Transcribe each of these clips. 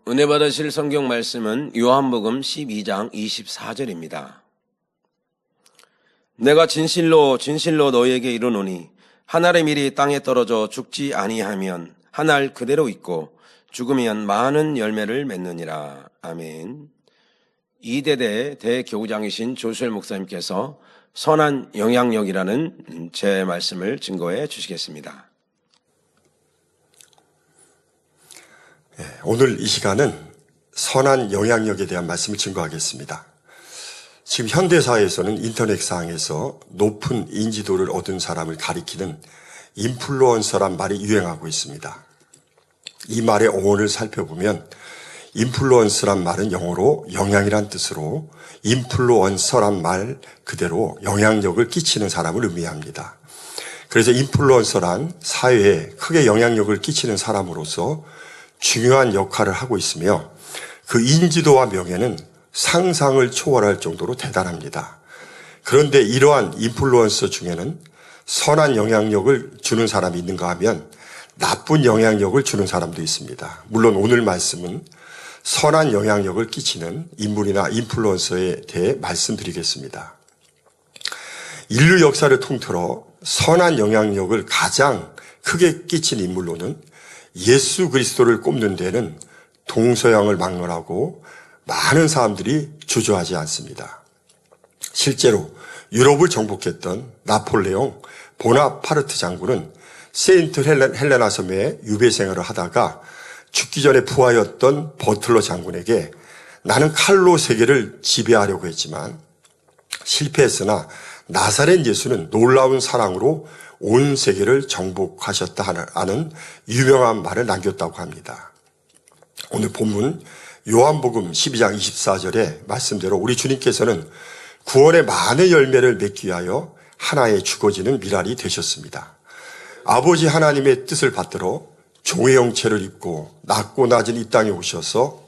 은혜 받으실 성경 말씀은 요한복음 12장 24절입니다. 내가 진실로 진실로 너희에게 이르노니 한 알의 밀이 땅에 떨어져 죽지 아니하면 한 알 그대로 있고 죽으면 많은 열매를 맺느니라. 아멘. 이대대 대교구장이신 조수열 목사님께서 선한 영향력이라는 제 말씀을 증거해 주시겠습니다. 오늘 이 시간은 선한 영향력에 대한 말씀을 증거하겠습니다. 지금 현대사회에서는 인터넷상에서 높은 인지도를 얻은 사람을 가리키는 인플루언서란 말이 유행하고 있습니다. 이 말의 어원을 살펴보면 인플루언서란 말은 영어로 영향이란 뜻으로 인플루언서란 말 그대로 영향력을 끼치는 사람을 의미합니다. 그래서 인플루언서란 사회에 크게 영향력을 끼치는 사람으로서 중요한 역할을 하고 있으며 그 인지도와 명예는 상상을 초월할 정도로 대단합니다. 그런데 이러한 인플루언서 중에는 선한 영향력을 주는 사람이 있는가 하면 나쁜 영향력을 주는 사람도 있습니다. 물론 오늘 말씀은 선한 영향력을 끼치는 인물이나 인플루언서에 대해 말씀드리겠습니다. 인류 역사를 통틀어 선한 영향력을 가장 크게 끼친 인물로는 예수 그리스도를 꼽는 데는 동서양을 막론하고 많은 사람들이 주저하지 않습니다. 실제로 유럽을 정복했던 나폴레옹 보나파르트 장군은 세인트 헬레나 섬에 유배 생활을 하다가 죽기 전에 부하였던 버틀러 장군에게 나는 칼로 세계를 지배하려고 했지만 실패했으나 나사렛 예수는 놀라운 사랑으로 온 세계를 정복하셨다 하는 유명한 말을 남겼다고 합니다. 오늘 본문 요한복음 12장 24절의 말씀대로 우리 주님께서는 구원의 많은 열매를 맺기 위하여 하나의 죽어지는 미랄이 되셨습니다. 아버지 하나님의 뜻을 받들어 종의 형체를 입고 낮고 낮은 이 땅에 오셔서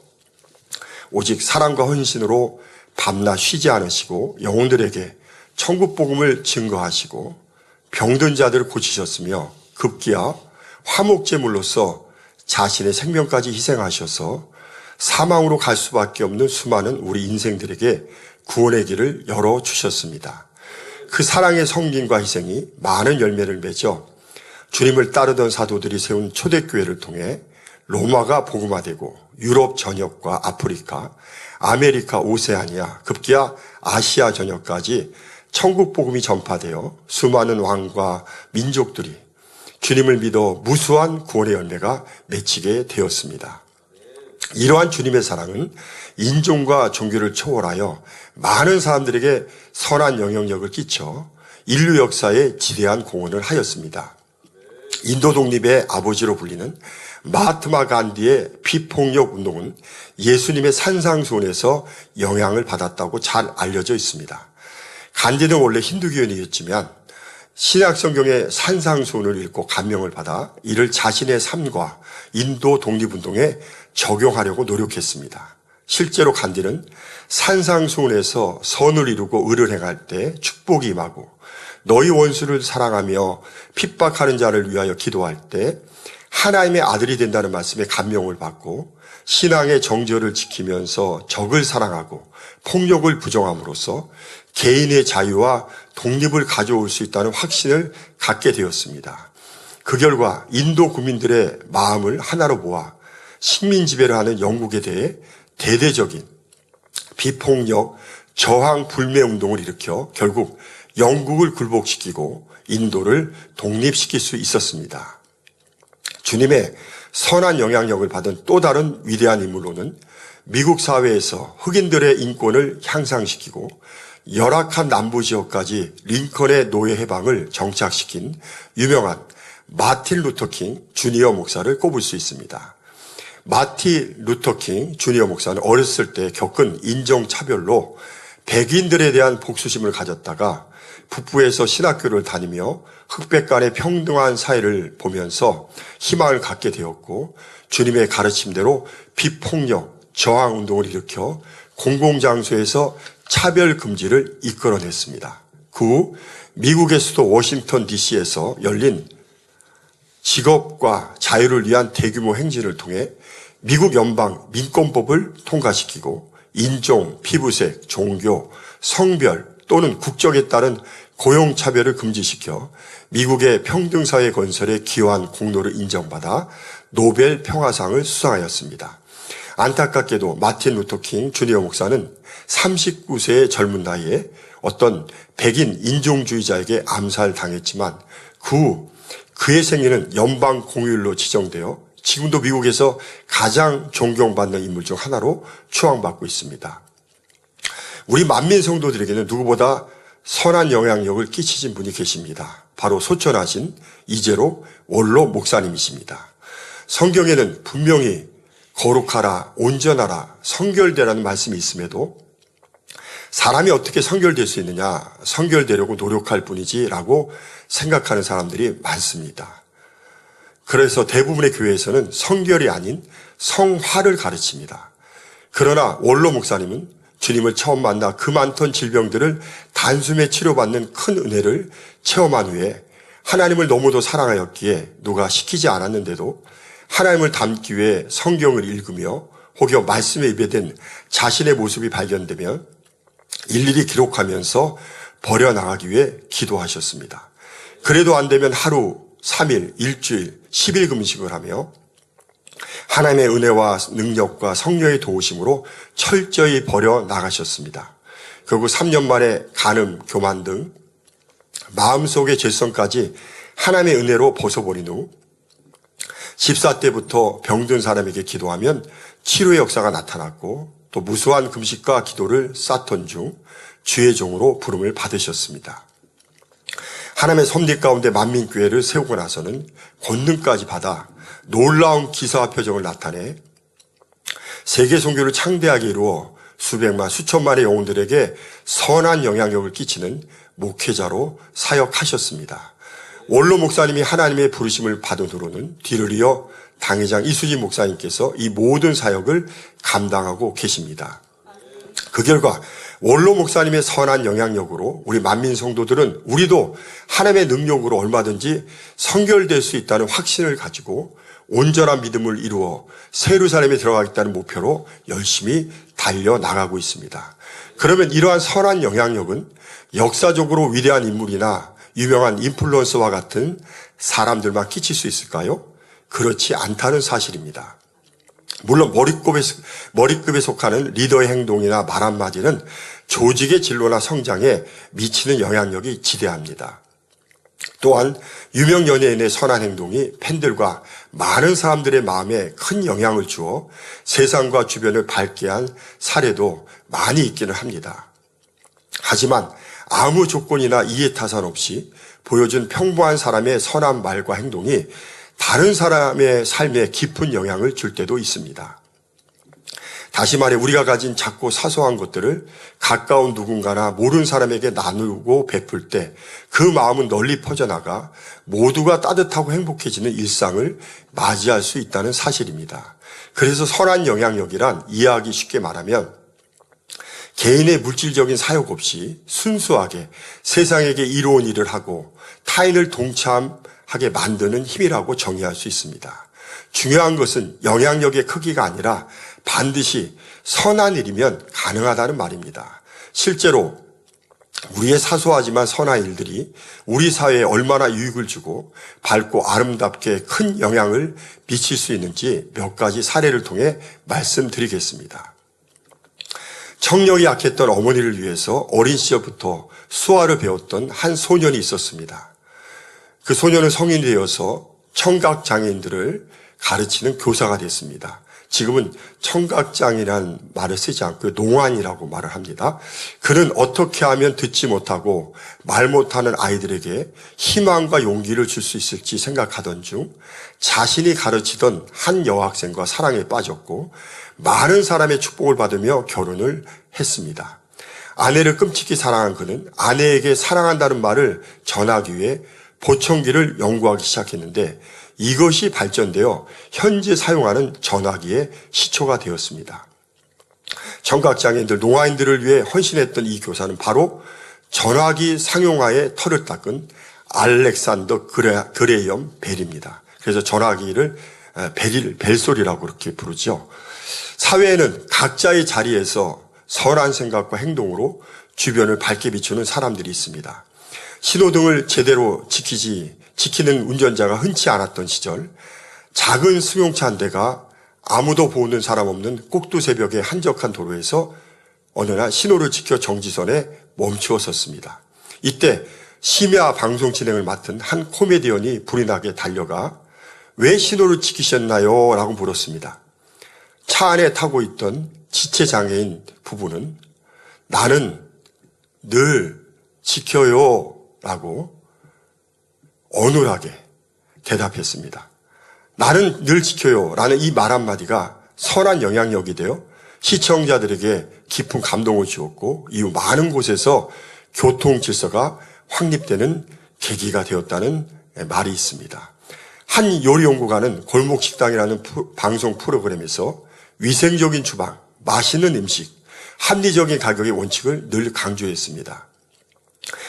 오직 사랑과 헌신으로 밤낮 쉬지 않으시고 영혼들에게 천국 복음을 증거하시고 병든 자들을 고치셨으며 급기야 화목제물로서 자신의 생명까지 희생하셔서 사망으로 갈 수밖에 없는 수많은 우리 인생들에게 구원의 길을 열어주셨습니다. 그 사랑의 성김과 희생이 많은 열매를 맺어 주님을 따르던 사도들이 세운 초대교회를 통해 로마가 복음화되고 유럽 전역과 아프리카, 아메리카, 오세아니아, 급기야 아시아 전역까지 천국 복음이 전파되어 수많은 왕과 민족들이 주님을 믿어 무수한 구원의 열매가 맺히게 되었습니다. 이러한 주님의 사랑은 인종과 종교를 초월하여 많은 사람들에게 선한 영향력을 끼쳐 인류 역사에 지대한 공헌을 하였습니다. 인도 독립의 아버지로 불리는 마하트마 간디의 비폭력 운동은 예수님의 산상수훈에서 영향을 받았다고 잘 알려져 있습니다. 간디는 원래 힌두교인이었지만 신약 성경의 산상수훈을 읽고 감명을 받아 이를 자신의 삶과 인도 독립운동에 적용하려고 노력했습니다. 실제로 간디는 산상수훈에서 선을 이루고 의를 행할 때 축복이 임하고 너희 원수를 사랑하며 핍박하는 자를 위하여 기도할 때 하나님의 아들이 된다는 말씀에 감명을 받고 신앙의 정절을 지키면서 적을 사랑하고 폭력을 부정함으로써 개인의 자유와 독립을 가져올 수 있다는 확신을 갖게 되었습니다. 그 결과 인도 국민들의 마음을 하나로 모아 식민 지배를 하는 영국에 대해 대대적인 비폭력 저항 불매 운동을 일으켜 결국 영국을 굴복시키고 인도를 독립시킬 수 있었습니다. 주님의 선한 영향력을 받은 또 다른 위대한 인물로는 미국 사회에서 흑인들의 인권을 향상시키고 열악한 남부 지역까지 링컨의 노예 해방을 정착시킨 유명한 마틴 루터 킹 주니어 목사를 꼽을 수 있습니다. 마틴 루터 킹 주니어 목사는 어렸을 때 겪은 인종차별로 백인들에 대한 복수심을 가졌다가 북부에서 신학교를 다니며 흑백 간의 평등한 사회를 보면서 희망을 갖게 되었고 주님의 가르침대로 비폭력 저항 운동을 일으켜 공공장소에서 차별 금지를 이끌어냈습니다. 그 후 미국의 수도 워싱턴 DC에서 열린 직업과 자유를 위한 대규모 행진을 통해 미국 연방 민권법을 통과시키고 인종, 피부색, 종교, 성별 또는 국적에 따른 고용차별을 금지시켜 미국의 평등사회 건설에 기여한 공로를 인정받아 노벨 평화상을 수상하였습니다. 안타깝게도 마틴 루터 킹 주니어 목사는 39세의 젊은 나이에 어떤 백인 인종주의자에게 암살당했지만 그 후 그의 생애는 연방 공휴일로 지정되어 지금도 미국에서 가장 존경받는 인물 중 하나로 추앙받고 있습니다. 우리 만민 성도들에게는 누구보다 선한 영향력을 끼치신 분이 계십니다. 바로 소천하신 이재록 원로 목사님이십니다. 성경에는 분명히 거룩하라, 온전하라, 성결되라는 말씀이 있음에도 사람이 어떻게 성결될 수 있느냐, 성결되려고 노력할 뿐이지 라고 생각하는 사람들이 많습니다. 그래서 대부분의 교회에서는 성결이 아닌 성화를 가르칩니다. 그러나 원로 목사님은 주님을 처음 만나 그 많던 질병들을 단숨에 치료받는 큰 은혜를 체험한 후에 하나님을 너무도 사랑하였기에 누가 시키지 않았는데도 하나님을 닮기 위해 성경을 읽으며 혹여 말씀에 예배된 자신의 모습이 발견되면 일일이 기록하면서 버려나가기 위해 기도하셨습니다. 그래도 안 되면 하루, 3일, 일주일, 10일 금식을 하며 하나님의 은혜와 능력과 성령의 도우심으로 철저히 버려나가셨습니다. 결국 3년 만에 간음, 교만 등 마음속의 죄성까지 하나님의 은혜로 벗어버린 후 집사 때부터 병든 사람에게 기도하면 치료의 역사가 나타났고 또 무수한 금식과 기도를 쌓던 중 주의 종으로 부름을 받으셨습니다. 하나님의 섭리 가운데 만민교회를 세우고 나서는 권능까지 받아 놀라운 기사와 표정을 나타내 세계 선교를 창대하게 이루어 수백만 수천만의 영혼들에게 선한 영향력을 끼치는 목회자로 사역하셨습니다. 원로 목사님이 하나님의 부르심을 받은 후로는 뒤를 이어 당회장 이수진 목사님께서 이 모든 사역을 감당하고 계십니다. 그 결과 원로 목사님의 선한 영향력으로 우리 만민 성도들은 우리도 하나님의 능력으로 얼마든지 성결될 수 있다는 확신을 가지고 온전한 믿음을 이루어 새 예루살렘에 들어가겠다는 목표로 열심히 달려나가고 있습니다. 그러면 이러한 선한 영향력은 역사적으로 위대한 인물이나 유명한 인플루언서와 같은 사람들만 끼칠 수 있을까요? 그렇지 않다는 사실입니다. 물론 머리급에 속하는 리더의 행동이나 말 한마디는 조직의 진로나 성장에 미치는 영향력이 지대합니다. 또한 유명 연예인의 선한 행동이 팬들과 많은 사람들의 마음에 큰 영향을 주어 세상과 주변을 밝게 한 사례도 많이 있기는 합니다. 하지만 아무 조건이나 이해타산 없이 보여준 평범한 사람의 선한 말과 행동이 다른 사람의 삶에 깊은 영향을 줄 때도 있습니다. 다시 말해 우리가 가진 작고 사소한 것들을 가까운 누군가나 모르는 사람에게 나누고 베풀 때 그 마음은 널리 퍼져나가 모두가 따뜻하고 행복해지는 일상을 맞이할 수 있다는 사실입니다. 그래서 선한 영향력이란 이해하기 쉽게 말하면 개인의 물질적인 사욕 없이 순수하게 세상에게 이로운 일을 하고 타인을 동참하게 만드는 힘이라고 정의할 수 있습니다. 중요한 것은 영향력의 크기가 아니라 반드시 선한 일이면 가능하다는 말입니다. 실제로 우리의 사소하지만 선한 일들이 우리 사회에 얼마나 유익을 주고 밝고 아름답게 큰 영향을 미칠 수 있는지 몇 가지 사례를 통해 말씀드리겠습니다. 청력이 약했던 어머니를 위해서 어린 시절부터 수화를 배웠던 한 소년이 있었습니다. 그 소년은 성인이 되어서 청각장애인들을 가르치는 교사가 됐습니다. 지금은 청각장애라는 말을 쓰지 않고 농환이라고 말을 합니다. 그는 어떻게 하면 듣지 못하고 말 못하는 아이들에게 희망과 용기를 줄 수 있을지 생각하던 중 자신이 가르치던 한 여학생과 사랑에 빠졌고 많은 사람의 축복을 받으며 결혼을 했습니다. 아내를 끔찍히 사랑한 그는 아내에게 사랑한다는 말을 전하기 위해 보청기를 연구하기 시작했는데 이것이 발전되어 현재 사용하는 전화기의 시초가 되었습니다. 청각장애인들, 농아인들을 위해 헌신했던 이 교사는 바로 전화기 상용화의 털을 닦은 알렉산더 그레이엄 벨입니다. 그래서 전화기를 벨소리라고 그렇게 부르죠. 사회에는 각자의 자리에서 선한 생각과 행동으로 주변을 밝게 비추는 사람들이 있습니다. 신호등을 제대로 지키는 운전자가 흔치 않았던 시절, 작은 승용차 한 대가 아무도 보는 사람 없는 꼭두새벽의 한적한 도로에서 어느 날 신호를 지켜 정지선에 멈추어 섰습니다. 이때 심야 방송 진행을 맡은 한 코미디언이 불이 나게 달려가 왜 신호를 지키셨나요? 라고 물었습니다. 차 안에 타고 있던 지체장애인 부부는 나는 늘 지켜요 라고 어눌하게 대답했습니다. 나는 늘 지켜요 라는 이 말 한마디가 선한 영향력이 되어 시청자들에게 깊은 감동을 주었고 이후 많은 곳에서 교통 질서가 확립되는 계기가 되었다는 말이 있습니다. 한 요리연구가는 골목식당이라는 방송 프로그램에서 위생적인 주방, 맛있는 음식, 합리적인 가격의 원칙을 늘 강조했습니다.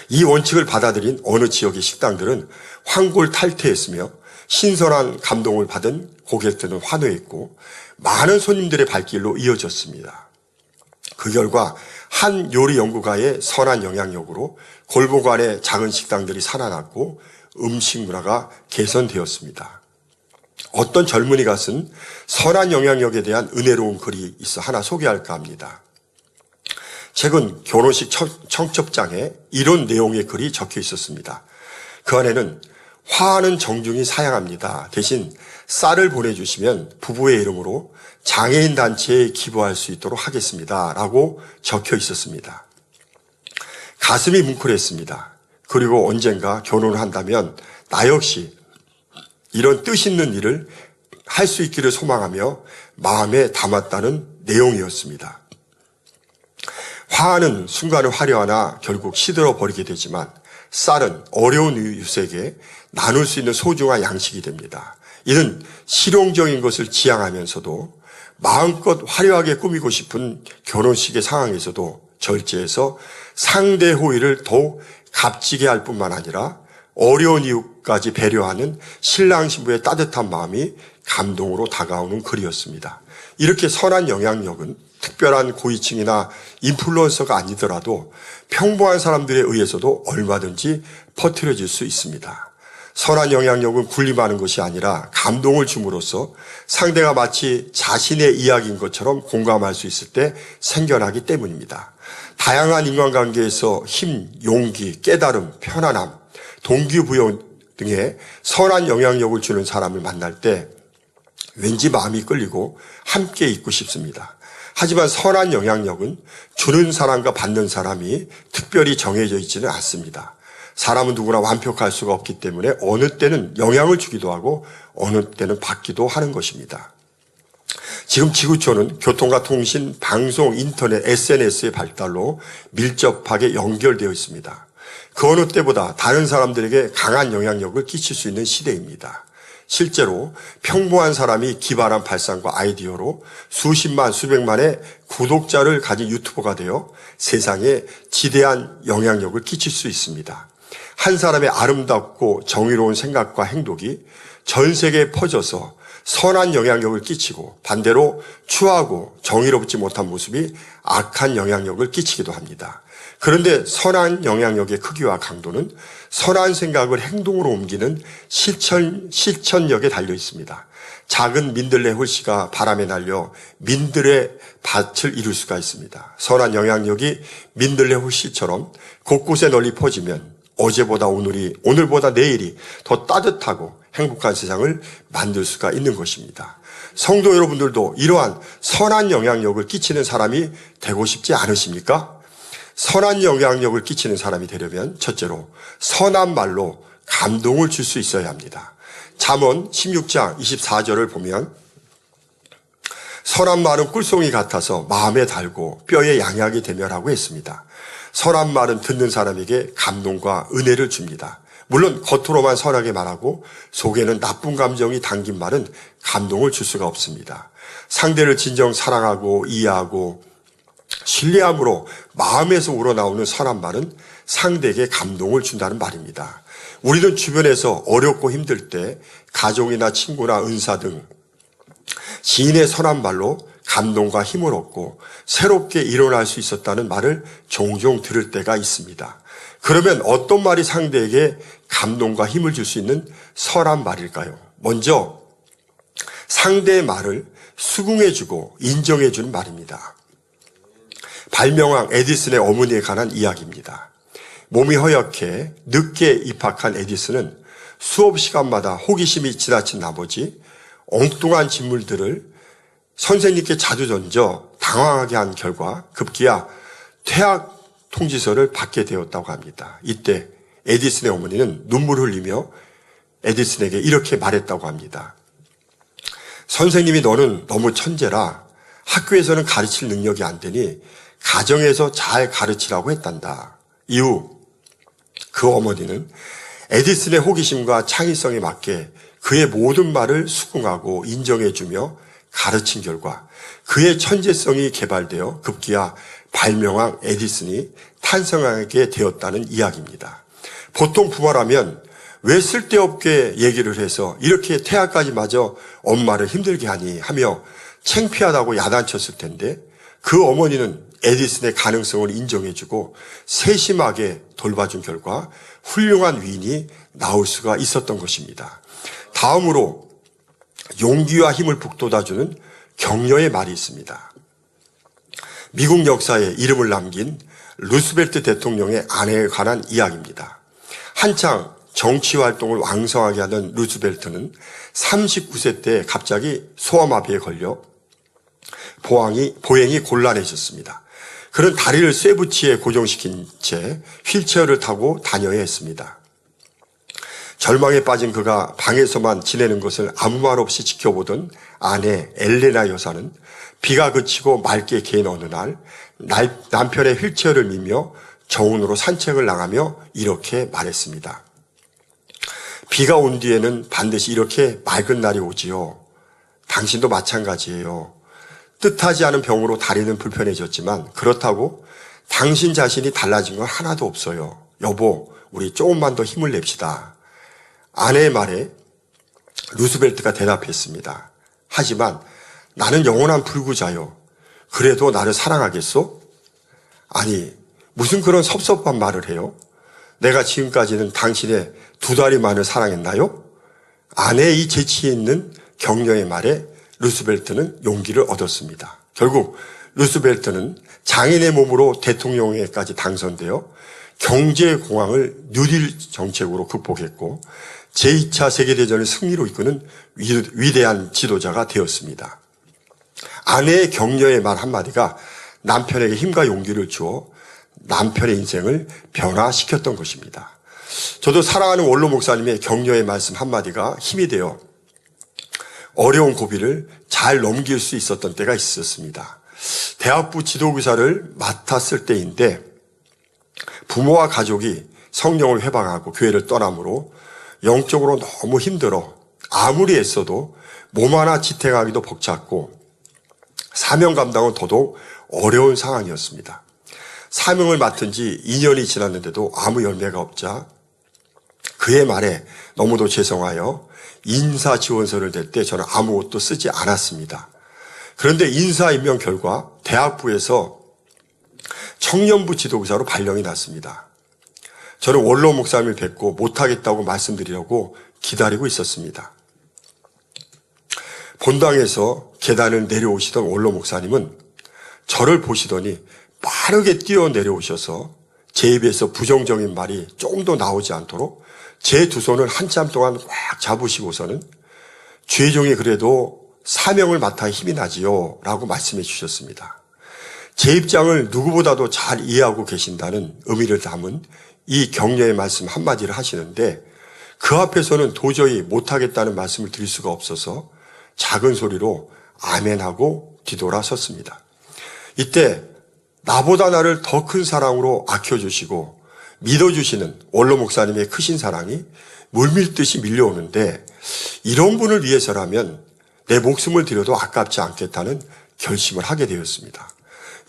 이 원칙을 받아들인 어느 지역의 식당들은 황골탈퇴했으며 신선한 감동을 받은 고객들은 환호했고 많은 손님들의 발길로 이어졌습니다. 그 결과 한 요리 연구가의 선한 영향력으로 골목 안에 작은 식당들이 살아났고 음식 문화가 개선되었습니다. 어떤 젊은이가 쓴 선한 영향력에 대한 은혜로운 글이 있어 하나 소개할까 합니다. 최근 결혼식 청첩장에 이런 내용의 글이 적혀 있었습니다. 그 안에는 화하는 정중히 사양합니다. 대신 쌀을 보내주시면 부부의 이름으로 장애인 단체에 기부할 수 있도록 하겠습니다. 라고 적혀 있었습니다. 가슴이 뭉클했습니다. 그리고 언젠가 결혼을 한다면 나 역시 이런 뜻 있는 일을 할 수 있기를 소망하며 마음에 담았다는 내용이었습니다. 화하는 순간은 화려하나 결국 시들어 버리게 되지만 쌀은 어려운 이웃에게 나눌 수 있는 소중한 양식이 됩니다. 이는 실용적인 것을 지향하면서도 마음껏 화려하게 꾸미고 싶은 결혼식의 상황에서도 절제해서 상대 호의를 더욱 값지게 할 뿐만 아니라 어려운 이웃까지 배려하는 신랑 신부의 따뜻한 마음이 감동으로 다가오는 글이었습니다. 이렇게 선한 영향력은 특별한 고위층이나 인플루언서가 아니더라도 평범한 사람들에 의해서도 얼마든지 퍼뜨려질 수 있습니다. 선한 영향력은 군림하는 것이 아니라 감동을 줌으로써 상대가 마치 자신의 이야기인 것처럼 공감할 수 있을 때 생겨나기 때문입니다. 다양한 인간관계에서 힘, 용기, 깨달음, 편안함, 동기부여 등의 선한 영향력을 주는 사람을 만날 때 왠지 마음이 끌리고 함께 있고 싶습니다. 하지만 선한 영향력은 주는 사람과 받는 사람이 특별히 정해져 있지는 않습니다. 사람은 누구나 완벽할 수가 없기 때문에 어느 때는 영향을 주기도 하고 어느 때는 받기도 하는 것입니다. 지금 지구촌은 교통과 통신, 방송, 인터넷, SNS의 발달로 밀접하게 연결되어 있습니다. 그 어느 때보다 다른 사람들에게 강한 영향력을 끼칠 수 있는 시대입니다. 실제로 평범한 사람이 기발한 발상과 아이디어로 수십만, 수백만의 구독자를 가진 유튜버가 되어 세상에 지대한 영향력을 끼칠 수 있습니다. 한 사람의 아름답고 정의로운 생각과 행동이 전 세계에 퍼져서 선한 영향력을 끼치고 반대로 추하고 정의롭지 못한 모습이 악한 영향력을 끼치기도 합니다. 그런데 선한 영향력의 크기와 강도는 선한 생각을 행동으로 옮기는 실천력에 달려 있습니다. 작은 민들레 홀씨가 바람에 날려 민들의 밭을 이룰 수가 있습니다. 선한 영향력이 민들레 홀씨처럼 곳곳에 널리 퍼지면 어제보다 오늘이, 오늘보다 내일이 더 따뜻하고 행복한 세상을 만들 수가 있는 것입니다. 성도 여러분들도 이러한 선한 영향력을 끼치는 사람이 되고 싶지 않으십니까? 선한 영향력을 끼치는 사람이 되려면 첫째로 선한 말로 감동을 줄 수 있어야 합니다. 잠언 16장 24절을 보면 선한 말은 꿀송이 같아서 마음에 달고 뼈에 양약이 되며라고 했습니다. 선한 말은 듣는 사람에게 감동과 은혜를 줍니다. 물론 겉으로만 선하게 말하고 속에는 나쁜 감정이 담긴 말은 감동을 줄 수가 없습니다. 상대를 진정 사랑하고 이해하고 신뢰함으로 마음에서 우러나오는 선한 말은 상대에게 감동을 준다는 말입니다. 우리는 주변에서 어렵고 힘들 때 가족이나 친구나 은사 등 시인의 선한 말로 감동과 힘을 얻고 새롭게 일어날 수 있었다는 말을 종종 들을 때가 있습니다. 그러면 어떤 말이 상대에게 감동과 힘을 줄 수 있는 선한 말일까요? 먼저 상대의 말을 수긍해주고 인정해주는 말입니다. 발명왕 에디슨의 어머니에 관한 이야기입니다. 몸이 허옇게 늦게 입학한 에디슨은 수업 시간마다 호기심이 지나친 나머지 엉뚱한 질문들을 선생님께 자주 던져 당황하게 한 결과 급기야 퇴학 통지서를 받게 되었다고 합니다. 이때 에디슨의 어머니는 눈물을 흘리며 에디슨에게 이렇게 말했다고 합니다. 선생님이 너는 너무 천재라 학교에서는 가르칠 능력이 안 되니 가정에서 잘 가르치라고 했단다. 이후 그 어머니는 에디슨의 호기심과 창의성에 맞게 그의 모든 말을 수긍하고 인정해주며 가르친 결과 그의 천재성이 개발되어 급기야 발명왕 에디슨이 탄생하게 되었다는 이야기입니다. 보통 부모라면 왜 쓸데없게 얘기를 해서 이렇게 퇴학까지 마저 엄마를 힘들게 하니 하며 창피하다고 야단쳤을 텐데 그 어머니는 에디슨의 가능성을 인정해주고 세심하게 돌봐준 결과 훌륭한 위인이 나올 수가 있었던 것입니다. 다음으로 용기와 힘을 북돋아주는 격려의 말이 있습니다. 미국 역사에 이름을 남긴 루스벨트 대통령의 아내에 관한 이야기입니다. 한창 정치 활동을 왕성하게 하던 루스벨트는 39세 때 갑자기 소아마비에 걸려 보행이 곤란해졌습니다. 그는 다리를 쇠붙이에 고정시킨 채 휠체어를 타고 다녀야 했습니다. 절망에 빠진 그가 방에서만 지내는 것을 아무 말 없이 지켜보던 아내 엘레나 여사는 비가 그치고 맑게 개인 어느 날 남편의 휠체어를 밀며 정원으로 산책을 나가며 이렇게 말했습니다. 비가 온 뒤에는 반드시 이렇게 맑은 날이 오지요. 당신도 마찬가지예요. 뜻하지 않은 병으로 다리는 불편해졌지만 그렇다고 당신 자신이 달라진 건 하나도 없어요. 여보, 우리 조금만 더 힘을 냅시다. 아내의 말에 루스벨트가 대답했습니다. 하지만 나는 영원한 불구자요. 그래도 나를 사랑하겠소? 아니, 무슨 그런 섭섭한 말을 해요? 내가 지금까지는 당신의 두 다리만을 사랑했나요? 아내의 이 재치 있는 격려의 말에 루스벨트는 용기를 얻었습니다. 결국 루스벨트는 장인의 몸으로 대통령에까지 당선되어 경제공황을 뉴딜 정책으로 극복했고 제2차 세계대전을 승리로 이끄는 위대한 지도자가 되었습니다. 아내의 격려의 말 한마디가 남편에게 힘과 용기를 주어 남편의 인생을 변화시켰던 것입니다. 저도 사랑하는 원로 목사님의 격려의 말씀 한마디가 힘이 되어 어려운 고비를 잘 넘길 수 있었던 때가 있었습니다. 대학부 지도교사를 맡았을 때인데 부모와 가족이 성령을 회방하고 교회를 떠나므로 영적으로 너무 힘들어 아무리 애써도 몸 하나 지탱하기도 벅찼고 사명 감당은 더더욱 어려운 상황이었습니다. 사명을 맡은 지 2년이 지났는데도 아무 열매가 없자 그의 말에 너무도 죄송하여 인사 지원서를 낼 때 저는 아무것도 쓰지 않았습니다. 그런데 인사 임명 결과 대학부에서 청년부 지도교사로 발령이 났습니다. 저는 원로 목사님을 뵙고 못하겠다고 말씀드리려고 기다리고 있었습니다. 본당에서 계단을 내려오시던 원로 목사님은 저를 보시더니 빠르게 뛰어 내려오셔서 제 입에서 부정적인 말이 조금도 나오지 않도록 제 두 손을 한참 동안 꽉 잡으시고서는 죄종이 그래도 사명을 맡아 힘이 나지요 라고 말씀해 주셨습니다. 제 입장을 누구보다도 잘 이해하고 계신다는 의미를 담은 이 격려의 말씀 한마디를 하시는데 그 앞에서는 도저히 못하겠다는 말씀을 드릴 수가 없어서 작은 소리로 아멘하고 뒤돌아 섰습니다. 이때 나보다 나를 더 큰 사랑으로 아껴주시고 믿어주시는 원로 목사님의 크신 사랑이 물밀듯이 밀려오는데 이런 분을 위해서라면 내 목숨을 들여도 아깝지 않겠다는 결심을 하게 되었습니다.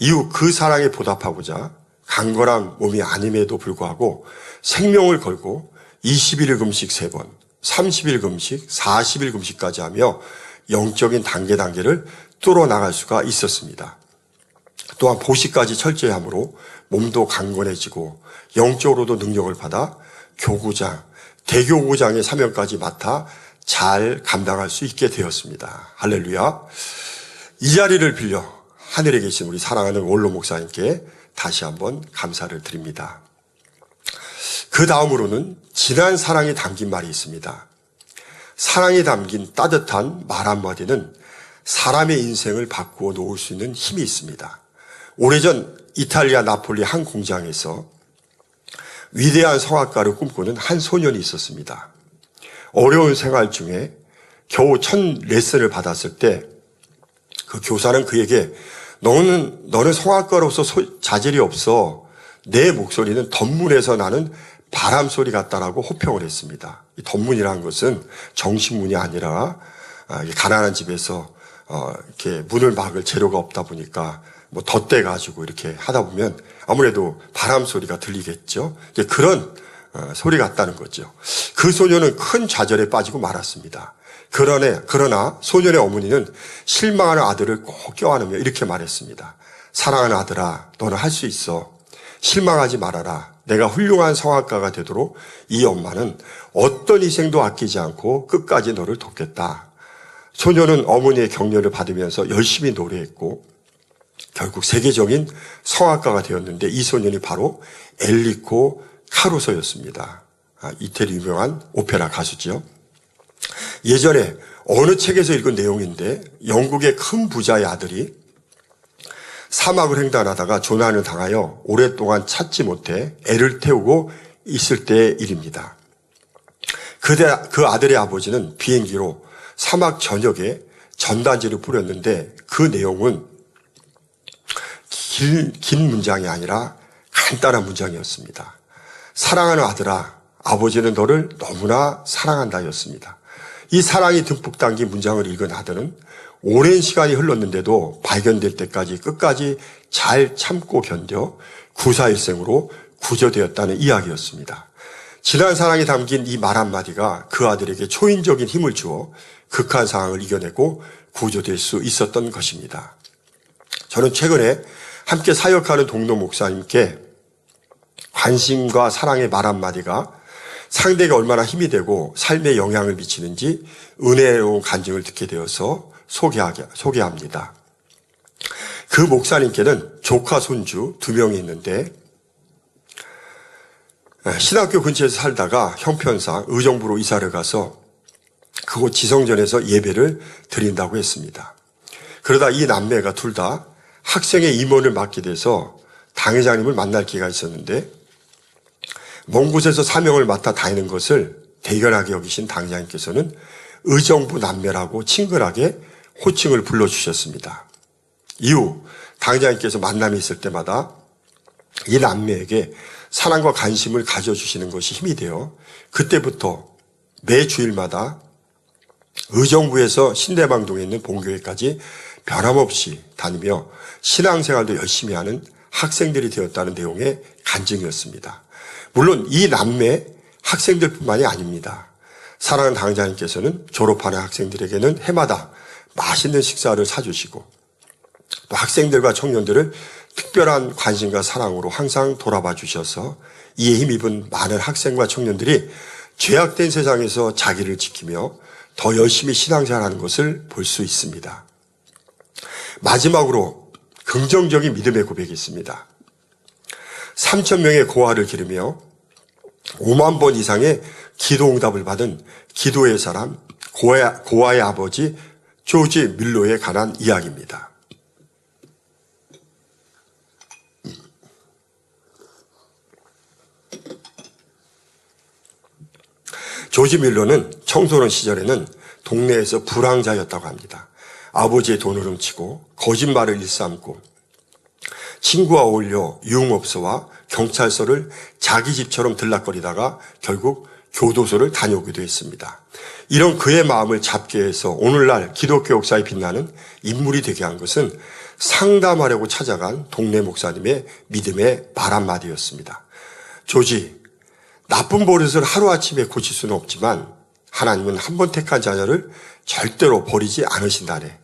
이후 그 사랑에 보답하고자 강건한 몸이 아님에도 불구하고 생명을 걸고 21일 금식 3번, 30일 금식, 40일 금식까지 하며 영적인 단계를 뚫어 나갈 수가 있었습니다. 또한 보시까지 철저히 함으로 몸도 강건해지고 영적으로도 능력을 받아 교구장, 대교구장의 사명까지 맡아 잘 감당할 수 있게 되었습니다. 할렐루야. 이 자리를 빌려 하늘에 계신 우리 사랑하는 원로 목사님께 다시 한번 감사를 드립니다. 그 다음으로는 진한 사랑이 담긴 말이 있습니다. 사랑이 담긴 따뜻한 말 한마디는 사람의 인생을 바꾸어 놓을 수 있는 힘이 있습니다. 오래전 이탈리아 나폴리 한 공장에서 위대한 성악가를 꿈꾸는 한 소년이 있었습니다. 어려운 생활 중에 겨우 첫 레슨을 받았을 때 그 교사는 그에게 너는 성악가로서 자질이 없어. 내 목소리는 덧문에서 나는 바람 소리 같다라고 호평을 했습니다. 이 덧문이라는 것은 정식문이 아니라 가난한 집에서 이렇게 문을 막을 재료가 없다 보니까 뭐 덧대 가지고 이렇게 하다 보면 아무래도 바람 소리가 들리겠죠. 그런 소리 같다는 거죠. 그 소년은 큰 좌절에 빠지고 말았습니다. 그러나 소년의 어머니는 실망하는 아들을 꼭 껴안으며 이렇게 말했습니다. 사랑하는 아들아, 너는 할 수 있어. 실망하지 말아라. 내가 훌륭한 성악가가 되도록 이 엄마는 어떤 희생도 아끼지 않고 끝까지 너를 돕겠다. 소년은 어머니의 격려를 받으면서 열심히 노래했고 결국 세계적인 성악가가 되었는데 이 소년이 바로 엔리코 카루소였습니다. 이태리 유명한 오페라 가수죠. 예전에 어느 책에서 읽은 내용인데 영국의 큰 부자의 아들이 사막을 횡단하다가 조난을 당하여 오랫동안 찾지 못해 애를 태우고 있을 때의 일입니다. 그 아들의 아버지는 비행기로 사막 전역에 전단지를 뿌렸는데 그 내용은 긴 문장이 아니라 간단한 문장이었습니다. 사랑하는 아들아, 아버지는 너를 너무나 사랑한다였습니다. 이 사랑이 듬뿍 담긴 문장을 읽은 아들은 오랜 시간이 흘렀는데도 발견될 때까지 끝까지 잘 참고 견뎌 구사일생으로 구조되었다는 이야기였습니다. 진한 사랑이 담긴 이 말 한마디가 그 아들에게 초인적인 힘을 주어 극한 상황을 이겨내고 구조될 수 있었던 것입니다. 저는 최근에 함께 사역하는 동료 목사님께 관심과 사랑의 말 한마디가 상대가 얼마나 힘이 되고 삶에 영향을 미치는지 은혜로운 간증을 듣게 되어서 소개합니다. 그 목사님께는 조카 손주 2명이 있는데 신학교 근처에서 살다가 형편상 의정부로 이사를 가서 그곳 지성전에서 예배를 드린다고 했습니다. 그러다 이 남매가 둘 다 학생의 임원을 맡게 돼서 당회장님을 만날 기회가 있었는데 먼 곳에서 사명을 맡아 다니는 것을 대견하게 여기신 당회장님께서는 의정부 남매라고 친근하게 호칭을 불러주셨습니다. 이후 당회장님께서 만남이 있을 때마다 이 남매에게 사랑과 관심을 가져주시는 것이 힘이 되어 그때부터 매 주일마다 의정부에서 신대방동에 있는 본교회까지 변함없이 다니며 신앙생활도 열심히 하는 학생들이 되었다는 내용의 간증이었습니다. 물론 이 남매 학생들뿐만이 아닙니다. 사랑하는 당회장님께서는 졸업하는 학생들에게는 해마다 맛있는 식사를 사주시고 또 학생들과 청년들을 특별한 관심과 사랑으로 항상 돌아봐 주셔서 이에 힘입은 많은 학생과 청년들이 죄악된 세상에서 자기를 지키며 더 열심히 신앙생활하는 것을 볼 수 있습니다. 마지막으로 긍정적인 믿음의 고백이 있습니다. 3,000명의 고아를 기르며 5만 번 이상의 기도 응답을 받은 기도의 사람 고아의 아버지 조지 밀로에 관한 이야기입니다. 조지 밀로는 청소년 시절에는 동네에서 불황자였다고 합니다. 아버지의 돈을 훔치고 거짓말을 일삼고 친구와 어울려 유흥업소와 경찰서를 자기 집처럼 들락거리다가 결국 교도소를 다녀오기도 했습니다. 이런 그의 마음을 잡게 해서 오늘날 기독교 역사에 빛나는 인물이 되게 한 것은 상담하려고 찾아간 동네 목사님의 믿음의 말 한마디였습니다. 조지, 나쁜 버릇을 하루아침에 고칠 수는 없지만 하나님은 한 번 택한 자녀를 절대로 버리지 않으신다네.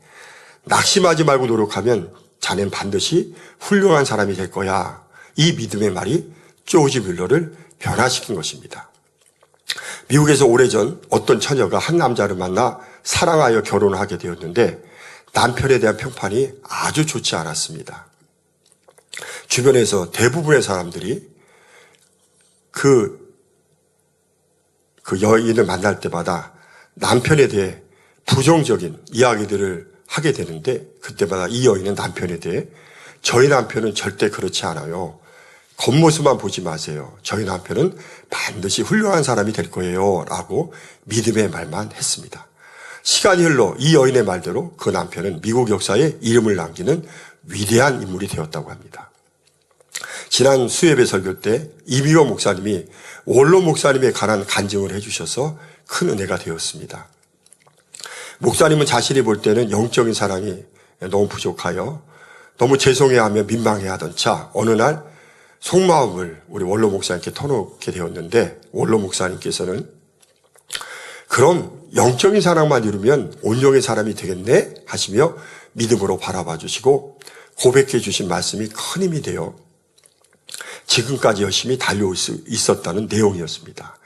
낙심하지 말고 노력하면 자넨 반드시 훌륭한 사람이 될 거야. 이 믿음의 말이 조지 뮬러를 변화시킨 것입니다. 미국에서 오래전 어떤 처녀가 한 남자를 만나 사랑하여 결혼을 하게 되었는데 남편에 대한 평판이 아주 좋지 않았습니다. 주변에서 대부분의 사람들이 그 여인을 만날 때마다 남편에 대해 부정적인 이야기들을 하게 되는데 그때마다 이 여인은 남편에 대해 저희 남편은 절대 그렇지 않아요. 겉모습만 보지 마세요. 저희 남편은 반드시 훌륭한 사람이 될 거예요. 라고 믿음의 말만 했습니다. 시간이 흘러 이 여인의 말대로 그 남편은 미국 역사에 이름을 남기는 위대한 인물이 되었다고 합니다. 지난 수예배 설교 때 이미호 목사님이 원로 목사님에 관한 간증을 해주셔서 큰 은혜가 되었습니다. 목사님은 자신이 볼 때는 영적인 사랑이 너무 부족하여 너무 죄송해하며 민망해하던 차 어느 날 속마음을 우리 원로 목사님께 터놓게 되었는데 원로 목사님께서는 그럼 영적인 사랑만 이루면 온영의 사람이 되겠네 하시며 믿음으로 바라봐 주시고 고백해 주신 말씀이 큰 힘이 되어 지금까지 열심히 달려올 수 있었다는 내용이었습니다.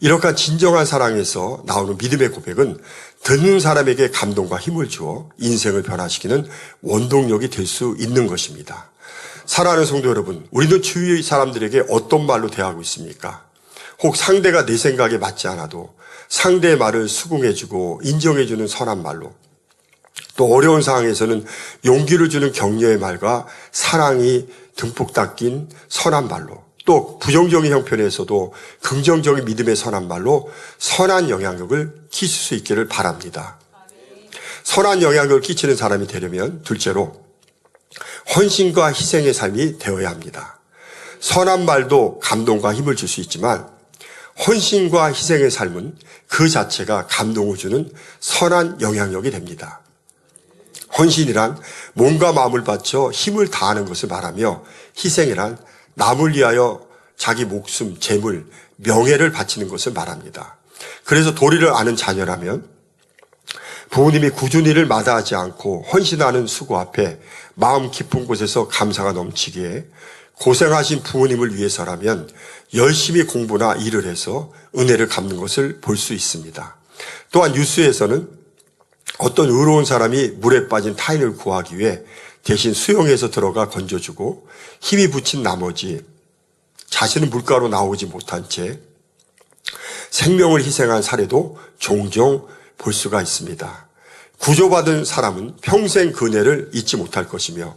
이러한 진정한 사랑에서 나오는 믿음의 고백은 듣는 사람에게 감동과 힘을 주어 인생을 변화시키는 원동력이 될 수 있는 것입니다. 사랑하는 성도 여러분, 우리는 주위 사람들에게 어떤 말로 대하고 있습니까? 혹 상대가 내 생각에 맞지 않아도 상대의 말을 수긍해주고 인정해주는 선한 말로, 또 어려운 상황에서는 용기를 주는 격려의 말과 사랑이 듬뿍 닦인 선한 말로, 또 부정적인 형편에서도 긍정적인 믿음의 선한 말로 선한 영향력을 끼칠 수 있기를 바랍니다. 선한 영향력을 끼치는 사람이 되려면 둘째로 헌신과 희생의 삶이 되어야 합니다. 선한 말도 감동과 힘을 줄 수 있지만 헌신과 희생의 삶은 그 자체가 감동을 주는 선한 영향력이 됩니다. 헌신이란 몸과 마음을 바쳐 힘을 다하는 것을 말하며 희생이란 남을 위하여 자기 목숨, 재물, 명예를 바치는 것을 말합니다. 그래서 도리를 아는 자녀라면 부모님이 꾸준히 일을 마다하지 않고 헌신하는 수고 앞에 마음 깊은 곳에서 감사가 넘치기에 고생하신 부모님을 위해서라면 열심히 공부나 일을 해서 은혜를 갚는 것을 볼 수 있습니다. 또한 뉴스에서는 어떤 의로운 사람이 물에 빠진 타인을 구하기 위해 대신 수영해서 들어가 건져주고 힘이 붙인 나머지 자신은 물가로 나오지 못한 채 생명을 희생한 사례도 종종 볼 수가 있습니다. 구조받은 사람은 평생 그 은혜를 잊지 못할 것이며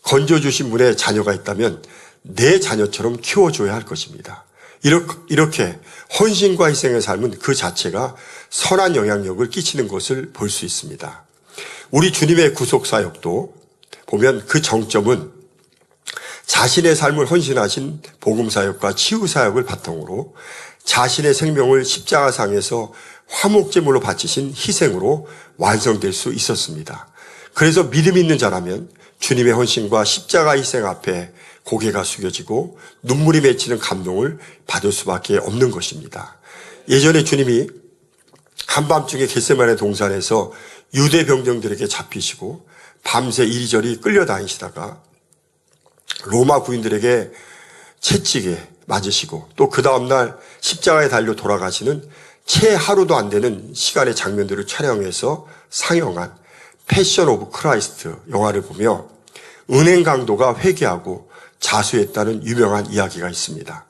건져주신 분의 자녀가 있다면 내 자녀처럼 키워줘야 할 것입니다. 이렇게 헌신과 희생의 삶은 그 자체가 선한 영향력을 끼치는 것을 볼 수 있습니다. 우리 주님의 구속사역도 보면 그 정점은 자신의 삶을 헌신하신 복음사역과 치유사역을 바탕으로 자신의 생명을 십자가상에서 화목제물로 바치신 희생으로 완성될 수 있었습니다. 그래서 믿음 있는 자라면 주님의 헌신과 십자가 희생 앞에 고개가 숙여지고 눈물이 맺히는 감동을 받을 수밖에 없는 것입니다. 예전에 주님이 한밤중에 겟세마네 동산에서 유대 병정들에게 잡히시고 밤새 이리저리 끌려다니시다가 로마 구인들에게 채찍에 맞으시고 또 그 다음날 십자가에 달려 돌아가시는 채 하루도 안 되는 시간의 장면들을 촬영해서 상영한 패션 오브 크라이스트 영화를 보며 은행 강도가 회개하고 자수했다는 유명한 이야기가 있습니다.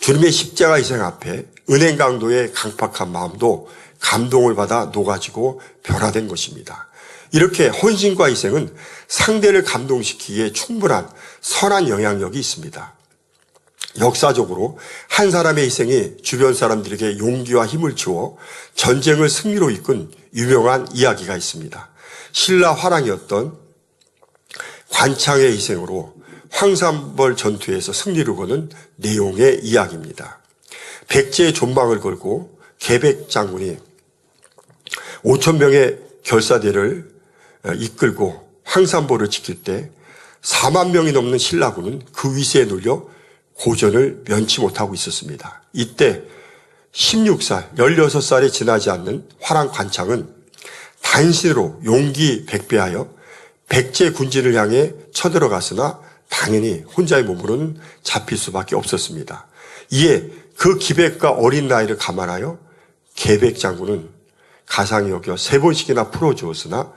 주님의 십자가 희생 앞에 은행 강도의 강팍한 마음도 감동을 받아 녹아지고 변화된 것입니다. 이렇게 헌신과 희생은 상대를 감동시키기에 충분한 선한 영향력이 있습니다. 역사적으로 한 사람의 희생이 주변 사람들에게 용기와 힘을 주어 전쟁을 승리로 이끈 유명한 이야기가 있습니다. 신라 화랑이었던 관창의 희생으로 황산벌 전투에서 승리를 거는 내용의 이야기입니다. 백제의 존망을 걸고 계백 장군이 5,000명의 결사대를 이끌고 황산벌을 지킬 때 4만 명이 넘는 신라군은 그 위세에 눌려 고전을 면치 못하고 있었습니다. 이때 16살, 16살이 지나지 않는 화랑 관창은 단신으로 용기 백배하여 백제 군진을 향해 쳐들어갔으나 당연히 혼자의 몸으로는 잡힐 수밖에 없었습니다. 이에 그 기백과 어린 나이를 감안하여 계백 장군은 가상히 여겨 3번씩이나 풀어주었으나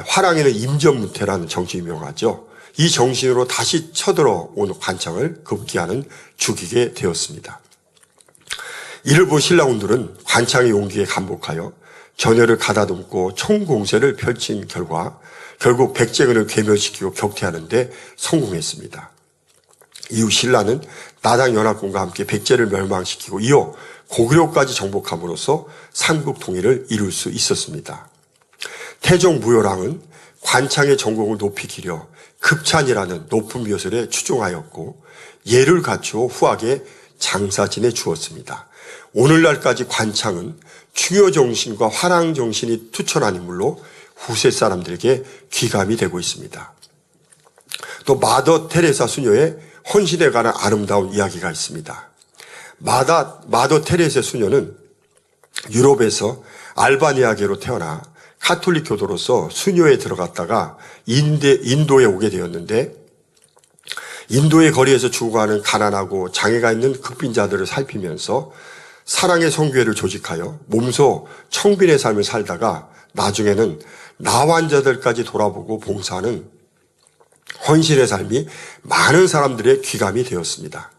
화랑에는 임전무태라는 정신이 명하죠. 이 정신으로 다시 쳐들어온 관창을 급기야는 죽이게 되었습니다. 이를 본 신라군들은 관창의 용기에 감복하여 전열을 가다듬고 총공세를 펼친 결과 결국 백제군을 괴멸시키고 격퇴하는 데 성공했습니다. 이후 신라는 나당연합군과 함께 백제를 멸망시키고 이어 고구려까지 정복함으로써 삼국 통일을 이룰 수 있었습니다. 태종 무효랑은 관창의 전공을 높이 기려 급찬이라는 높은 벼슬에 추종하였고 예를 갖추어 후하게 장사진해 주었습니다. 오늘날까지 관창은 충효정신과 화랑정신이 투철한 인물로 후세 사람들에게 귀감이 되고 있습니다. 또 마더 테레사 수녀의 헌신에 관한 아름다운 이야기가 있습니다. 마더 테레사 수녀는 유럽에서 알바니아계로 태어나 카톨릭 교도로서 수녀에 들어갔다가 인도에 오게 되었는데 인도의 거리에서 죽어가는 가난하고 장애가 있는 극빈자들을 살피면서 사랑의 성교회를 조직하여 몸소 청빈의 삶을 살다가 나중에는 나환자들까지 돌아보고 봉사하는 헌신의 삶이 많은 사람들의 귀감이 되었습니다.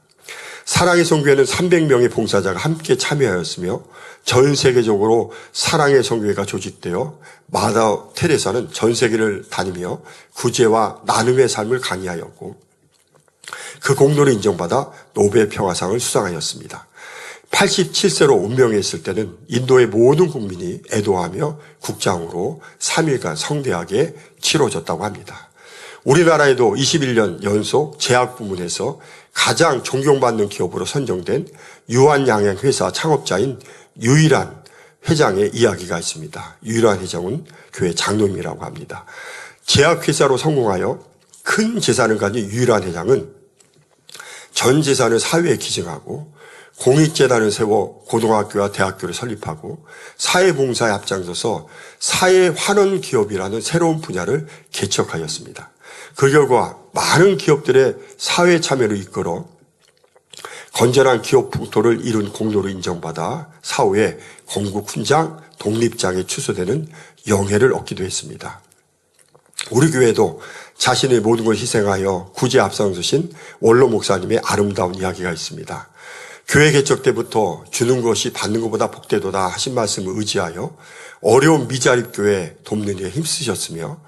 사랑의 성교회는 300명의 봉사자가 함께 참여하였으며 전 세계적으로 사랑의 성교회가 조직되어 마더 테레사는 전 세계를 다니며 구제와 나눔의 삶을 강의하였고 그 공로를 인정받아 노벨 평화상을 수상하였습니다. 87세로 운명했을 때는 인도의 모든 국민이 애도하며 국장으로 3일간 성대하게 치러졌다고 합니다. 우리나라에도 21년 연속 제약 부문에서 가장 존경받는 기업으로 선정된 유한양행회사 창업자인 유일한 회장의 이야기가 있습니다. 유일한 회장은 교회 장로님이라고 합니다. 제약회사로 성공하여 큰 재산을 가진 유일한 회장은 전 재산을 사회에 기증하고 공익재단을 세워 고등학교와 대학교를 설립하고 사회봉사에 앞장서서 사회환원 기업이라는 새로운 분야를 개척하였습니다. 그 결과 많은 기업들의 사회 참여를 이끌어 건전한 기업 풍토를 이룬 공로를 인정받아 사후에 건국훈장, 독립장에 추서되는 영예를 얻기도 했습니다. 우리 교회도 자신의 모든 걸 희생하여 구제 앞장서신 원로 목사님의 아름다운 이야기가 있습니다. 교회 개척 때부터 주는 것이 받는 것보다 복되도다 하신 말씀을 의지하여 어려운 미자립 교회 돕는 일에 힘쓰셨으며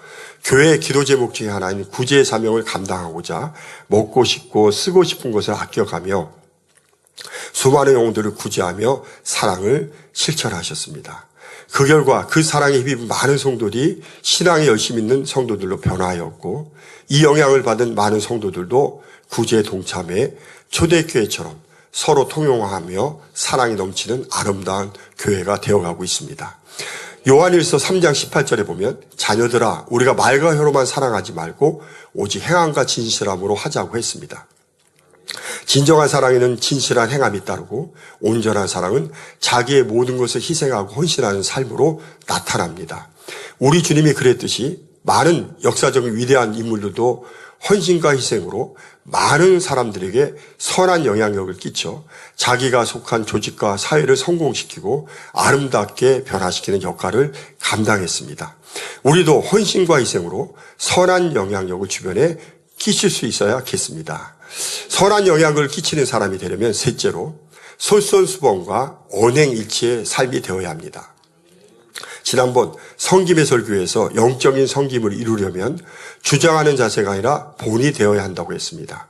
교회의 기도 제목 중에 하나인 구제의 사명을 감당하고자 먹고 싶고 쓰고 싶은 것을 아껴가며 수많은 영혼들을 구제하며 사랑을 실천하셨습니다. 그 결과 그 사랑에 힘입은 많은 성도들이 신앙에 열심 있는 성도들로 변화하였고 이 영향을 받은 많은 성도들도 구제에 동참해 초대교회처럼 서로 통용하며 사랑이 넘치는 아름다운 교회가 되어가고 있습니다. 요한일서 3장 18절에 보면 자녀들아 우리가 말과 혀로만 사랑하지 말고 오직 행함과 진실함으로 하자고 했습니다. 진정한 사랑에는 진실한 행함이 따르고 온전한 사랑은 자기의 모든 것을 희생하고 헌신하는 삶으로 나타납니다. 우리 주님이 그랬듯이 많은 역사적인 위대한 인물들도 헌신과 희생으로 많은 사람들에게 선한 영향력을 끼쳐 자기가 속한 조직과 사회를 성공시키고 아름답게 변화시키는 역할을 감당했습니다. 우리도 헌신과 희생으로 선한 영향력을 주변에 끼칠 수 있어야겠습니다. 선한 영향을 끼치는 사람이 되려면 셋째로 솔선수범과 언행일치의 삶이 되어야 합니다. 지난번 성김의 설교에서 영적인 성김을 이루려면 주장하는 자세가 아니라 본이 되어야 한다고 했습니다.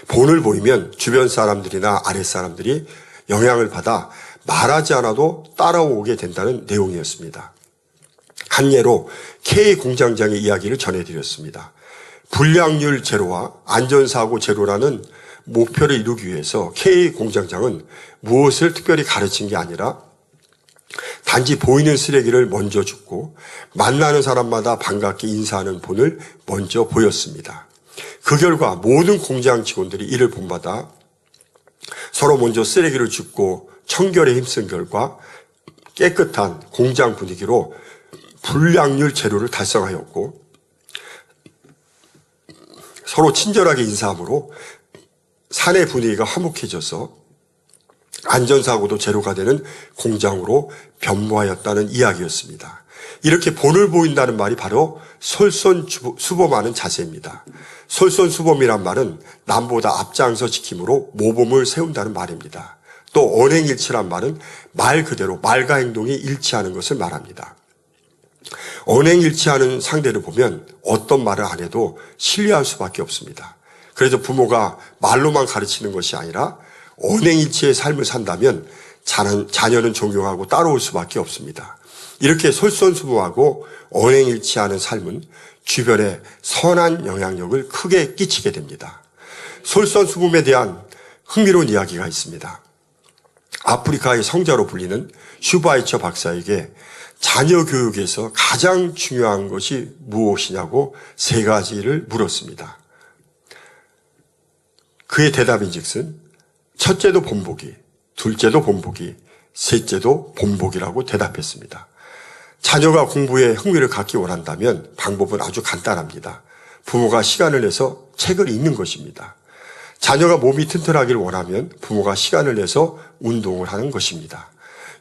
본을 보이면 주변 사람들이나 아랫사람들이 영향을 받아 말하지 않아도 따라오게 된다는 내용이었습니다. 한 예로 K 공장장의 이야기를 전해드렸습니다. 불량률 제로와 안전사고 제로라는 목표를 이루기 위해서 K 공장장은 무엇을 특별히 가르친 게 아니라 단지 보이는 쓰레기를 먼저 줍고 만나는 사람마다 반갑게 인사하는 본을 먼저 보였습니다. 그 결과 모든 공장 직원들이 이를 본받아 서로 먼저 쓰레기를 줍고 청결에 힘쓴 결과 깨끗한 공장 분위기로 불량률 제로를 달성하였고, 서로 친절하게 인사함으로 사내 분위기가 화목해져서 안전사고도 제로가 되는 공장으로 변모하였다는 이야기였습니다. 이렇게 본을 보인다는 말이 바로 솔선수범하는 자세입니다. 솔선수범이란 말은 남보다 앞장서 지킴으로 모범을 세운다는 말입니다. 또 언행일치란 말은 말 그대로 말과 행동이 일치하는 것을 말합니다. 언행일치하는 상대를 보면 어떤 말을 안 해도 신뢰할 수밖에 없습니다. 그래서 부모가 말로만 가르치는 것이 아니라 언행일치의 삶을 산다면 자녀는 존경하고 따라올 수밖에 없습니다. 이렇게 솔선수범하고 언행일치하는 삶은 주변에 선한 영향력을 크게 끼치게 됩니다. 솔선수범에 대한 흥미로운 이야기가 있습니다. 아프리카의 성자로 불리는 슈바이처 박사에게 자녀 교육에서 가장 중요한 것이 무엇이냐고 3가지를 물었습니다. 그의 대답인즉슨 첫째도 본보기, 둘째도 본보기, 셋째도 본보기라고 대답했습니다. 자녀가 공부에 흥미를 갖기 원한다면 방법은 아주 간단합니다. 부모가 시간을 내서 책을 읽는 것입니다. 자녀가 몸이 튼튼하기를 원하면 부모가 시간을 내서 운동을 하는 것입니다.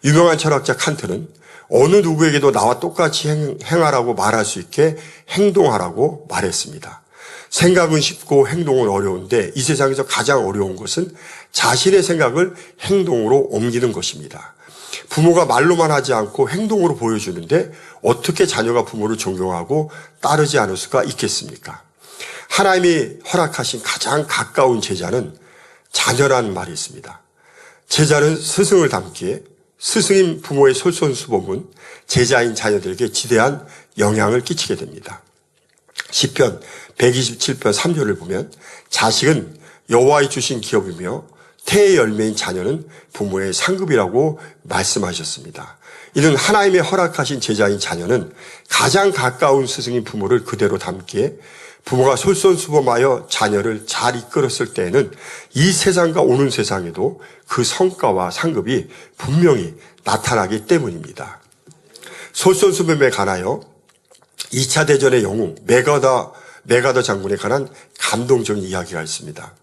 유명한 철학자 칸트는 어느 누구에게도 나와 똑같이 행하라고 말할 수 있게 행동하라고 말했습니다. 생각은 쉽고 행동은 어려운데 이 세상에서 가장 어려운 것은 자신의 생각을 행동으로 옮기는 것입니다. 부모가 말로만 하지 않고 행동으로 보여주는데 어떻게 자녀가 부모를 존경하고 따르지 않을 수가 있겠습니까? 하나님이 허락하신 가장 가까운 제자는 자녀라는 말이 있습니다. 제자는 스승을 닮기에 스승인 부모의 솔선수범은 제자인 자녀들에게 지대한 영향을 끼치게 됩니다. 시편 127편 3절을 보면 자식은 여호와의 주신 기업이며 태의 열매인 자녀는 부모의 상급이라고 말씀하셨습니다. 이는 하나님의 허락하신 제자인 자녀는 가장 가까운 스승인 부모를 그대로 닮기에 부모가 솔선수범하여 자녀를 잘 이끌었을 때에는 이 세상과 오는 세상에도 그 성과와 상급이 분명히 나타나기 때문입니다. 솔선수범에 관하여 2차 대전의 영웅 메가더 장군에 관한 감동적인 이야기가 있습니다.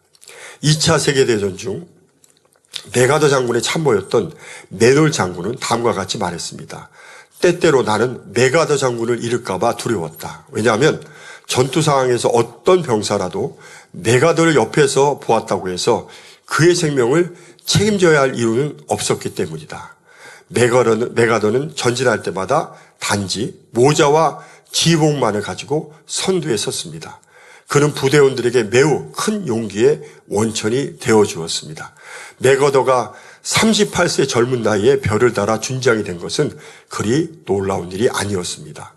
2차 세계대전 중 메가더 장군의 참모였던 메놀 장군은 다음과 같이 말했습니다. 때때로 나는 메가더 장군을 잃을까 봐 두려웠다. 왜냐하면 전투 상황에서 어떤 병사라도 메가더를 옆에서 보았다고 해서 그의 생명을 책임져야 할 이유는 없었기 때문이다. 메가더는 전진할 때마다 단지 모자와 지휘봉만을 가지고 선두에 섰습니다. 그는 부대원들에게 매우 큰 용기의 원천이 되어 주었습니다. 메가더가 38세 젊은 나이에 별을 달아 준장이 된 것은 그리 놀라운 일이 아니었습니다.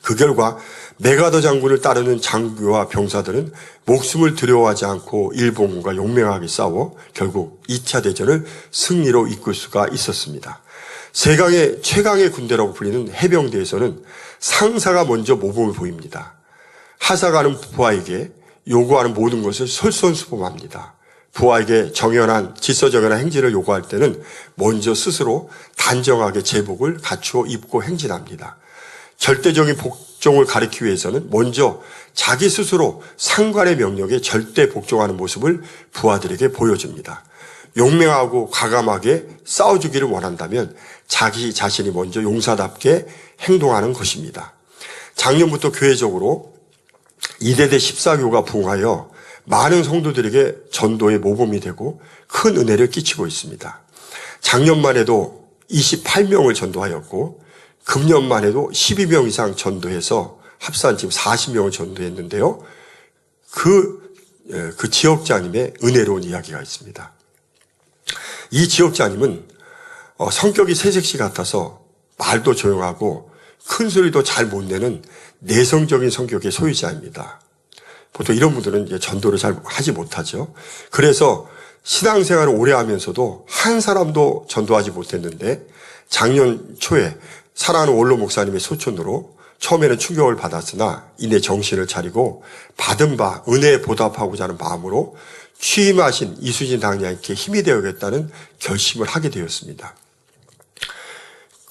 그 결과 메가더 장군을 따르는 장교와 병사들은 목숨을 두려워하지 않고 일본군과 용맹하게 싸워 결국 2차 대전을 승리로 이끌 수가 있었습니다. 세강의 최강의 군대라고 불리는 해병대에서는 상사가 먼저 모범을 보입니다. 하사가는 부하에게 요구하는 모든 것을 솔선수범합니다. 부하에게 질서정연한 행진을 요구할 때는 먼저 스스로 단정하게 제복을 갖추어 입고 행진합니다. 절대적인 복종을 가리키기 위해서는 먼저 자기 스스로 상관의 명령에 절대 복종하는 모습을 부하들에게 보여줍니다. 용맹하고 과감하게 싸워주기를 원한다면 자기 자신이 먼저 용사답게 행동하는 것입니다. 작년부터 교회적으로 이대대 14교가 부흥하여 많은 성도들에게 전도의 모범이 되고 큰 은혜를 끼치고 있습니다. 작년만 해도 28명을 전도하였고 금년만 해도 12명 이상 전도해서 합산 지금 40명을 전도했는데요. 그 지역장님의 은혜로운 이야기가 있습니다. 이 지역장님은 성격이 새색시 같아서 말도 조용하고 큰 소리도 잘 못 내는 내성적인 성격의 소유자입니다. 보통 이런 분들은 이제 전도를 잘 하지 못하죠. 그래서 신앙생활을 오래 하면서도 한 사람도 전도하지 못했는데 작년 초에 사랑하는 원로 목사님의 소천으로 처음에는 충격을 받았으나 이내 정신을 차리고 받은 바 은혜에 보답하고자 하는 마음으로 취임하신 이수진 당장께 힘이 되어야겠다는 결심을 하게 되었습니다.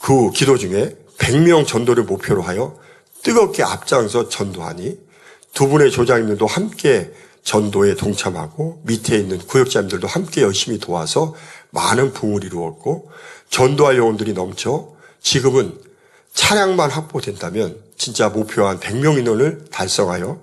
그 기도 중에 100명 전도를 목표로 하여 뜨겁게 앞장서 전도하니 두 분의 조장님들도 함께 전도에 동참하고 밑에 있는 구역자님들도 함께 열심히 도와서 많은 부흥을 이루었고 전도할 영혼들이 넘쳐 지금은 차량만 확보된다면 진짜 목표한 100명 인원을 달성하여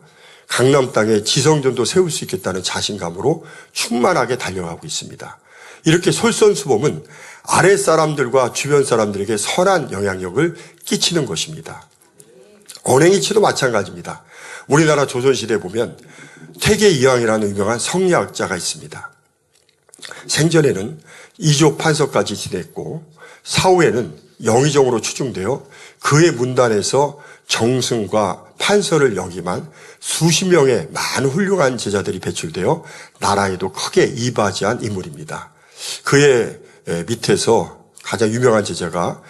강남 땅에 지성전도 세울 수 있겠다는 자신감으로 충만하게 달려가고 있습니다. 이렇게 솔선수범은 아랫사람들과 주변 사람들에게 선한 영향력을 끼치는 것입니다. 언행일치도 마찬가지입니다. 우리나라 조선시대에 보면 퇴계이황이라는 유명한 성리학자가 있습니다. 생전에는 이조 판서까지 지냈고 사후에는 영의정으로 추중되어 그의 문단에서 정승과 판서를 역임한 수십 명의 많은 훌륭한 제자들이 배출되어 나라에도 크게 이바지한 인물입니다. 그의 밑에서 가장 유명한 제자가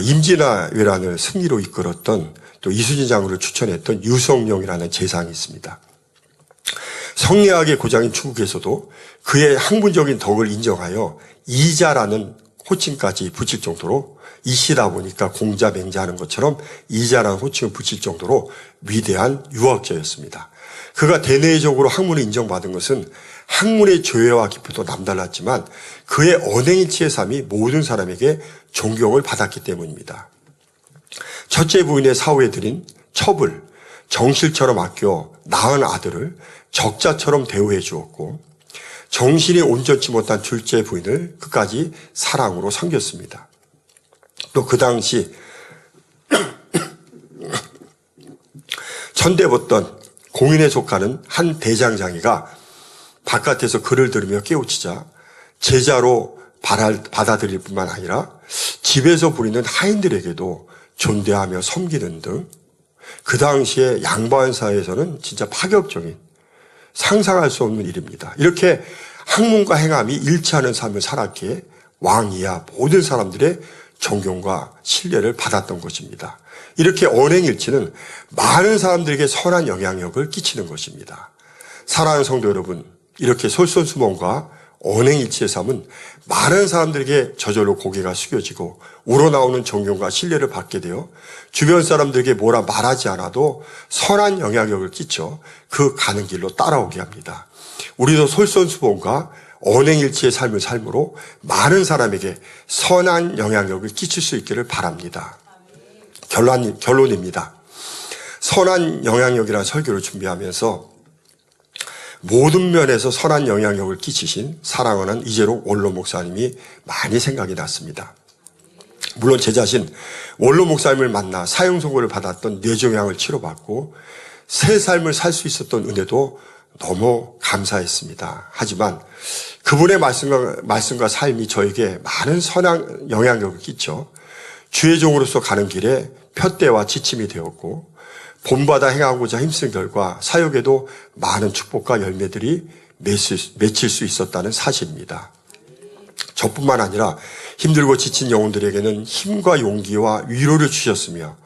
임진왜란을 승리로 이끌었던 또 이수진 장군을 추천했던 유성룡이라는 재상이 있습니다. 성리학의 고장인 중국에서도 그의 학문적인 덕을 인정하여 이자라는 호칭까지 붙일 정도로 이시다 보니까 공자 맹자하는 것처럼 이자라는 호칭을 붙일 정도로 위대한 유학자였습니다. 그가 대내적으로 학문을 인정받은 것은 학문의 조예와 깊이도 남달랐지만 그의 언행일치의 삶이 모든 사람에게 존경을 받았기 때문입니다. 첫째 부인의 사후에 드린 첩을 정실처럼 아껴 낳은 아들을 적자처럼 대우해 주었고 정신이 온전치 못한 둘째 부인을 끝까지 사랑으로 섬겼습니다. 또 그 당시 천대벗던 공인에 속하는 한 대장장이가 바깥에서 글을 들으며 깨우치자 제자로 받아들일 뿐만 아니라 집에서 부리는 하인들에게도 존대하며 섬기는 등 그 당시에 양반 사회에서는 진짜 파격적인 상상할 수 없는 일입니다. 이렇게 학문과 행함이 일치하는 삶을 살았기에 왕이야 모든 사람들의 존경과 신뢰를 받았던 것입니다. 이렇게 언행일치는 많은 사람들에게 선한 영향력을 끼치는 것입니다. 사랑하는 성도 여러분, 이렇게 솔선수범과 언행일치의 삶은 많은 사람들에게 저절로 고개가 숙여지고 우러나오는 존경과 신뢰를 받게 되어 주변 사람들에게 뭐라 말하지 않아도 선한 영향력을 끼쳐 그 가는 길로 따라오게 합니다. 우리도 솔선수범과 언행일치의 삶을 삶으로 많은 사람에게 선한 영향력을 끼칠 수 있기를 바랍니다. 결론입니다. 선한 영향력이라는 설교를 준비하면서 모든 면에서 선한 영향력을 끼치신 사랑하는 이재록 원로 목사님이 많이 생각이 났습니다. 물론 제 자신 원로 목사님을 만나 사형 선고를 받았던 뇌종양을 치료받고 새 삶을 살 수 있었던 은혜도 너무 감사했습니다. 하지만 그분의 말씀과 삶이 저에게 많은 선한 영향력을 끼쳐 주의 종으로서 가는 길에 푯대와 지침이 되었고 본받아 행하고자 힘쓴 결과 사역에도 많은 축복과 열매들이 맺힐 수 있었다는 사실입니다. 저뿐만 아니라 힘들고 지친 영혼들에게는 힘과 용기와 위로를 주셨으며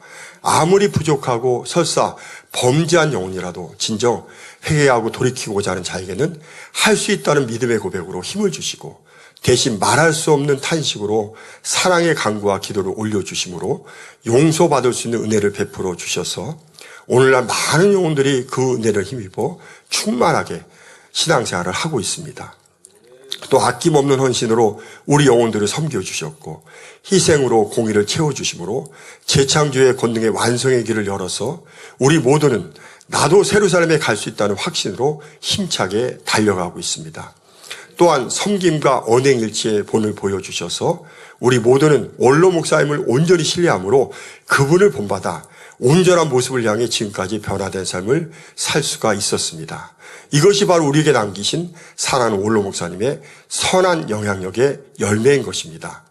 아무리 부족하고 설사 범죄한 영혼이라도 진정 회개하고 돌이키고자 하는 자에게는 할 수 있다는 믿음의 고백으로 힘을 주시고 대신 말할 수 없는 탄식으로 사랑의 간구와 기도를 올려주심으로 용서받을 수 있는 은혜를 베풀어 주셔서 오늘날 많은 영혼들이 그 은혜를 힘입어 충만하게 신앙생활을 하고 있습니다. 또 아낌없는 헌신으로 우리 영혼들을 섬겨주셨고 희생으로 공의를 채워주심으로 재창조의 권능의 완성의 길을 열어서 우리 모두는 나도 예루살렘에 갈 수 있다는 확신으로 힘차게 달려가고 있습니다. 또한 섬김과 언행일치의 본을 보여주셔서 우리 모두는 원로 목사님을 온전히 신뢰함으로 그분을 본받아 온전한 모습을 향해 지금까지 변화된 삶을 살 수가 있었습니다. 이것이 바로 우리에게 남기신 사랑하는 원로 목사님의 선한 영향력의 열매인 것입니다.